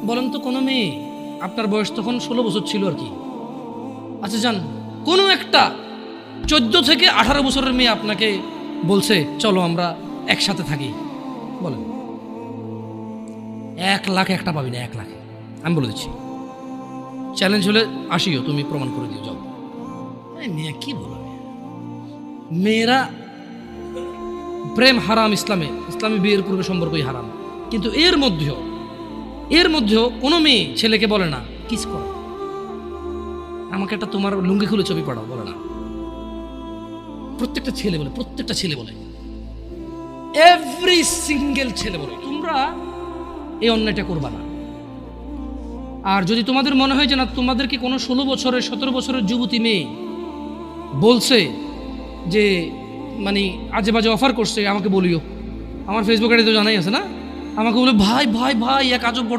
বলেন তো কোনো মেয়ে, আপনার বয়স তখন 16 বছর ছিল আর কি, আচ্ছা যান, কোনো একটা 14 থেকে 18 বছরের মেয়ে আপনাকে বলছে চলো আমরা একসাথে থাকি, বলেন 1 লাখ একটা পাবি না, 1 লাখ। আমি বলে দিচ্ছি, চ্যালেঞ্জ হলে আসিও, তুমি প্রমাণ করে দিও, যাও। মেয়ে কি বলো, মেয়েরা প্রেম হারাম ইসলামে, ইসলামে বিয়ের পূর্বে সম্পর্কই হারাম, কিন্তু এর মধ্যেও কোনো মেয়ে ছেলেকে বলে না কিস করো, আমাকে একটা তোমার লুঙ্গি খুলে ছবি পাঠাও, বলে না। প্রত্যেকটা ছেলে বলে, এভরি সিঙ্গেল ছেলে বলে তোমরা এই অন্যায়টা করবা না। আর যদি তোমাদের মনে হয় যে না, তোমাদেরকে কোনো 16 বছরের 17 বছরের যুবতী মেয়ে বলছে যে মানে আজে বাজে অফার করছে, আমাকে বলিও, আমার ফেসবুক আইডি তো জানাই আছে না, আমাকে বলে ভাই ভাই ভাই এক আজব ঘটনা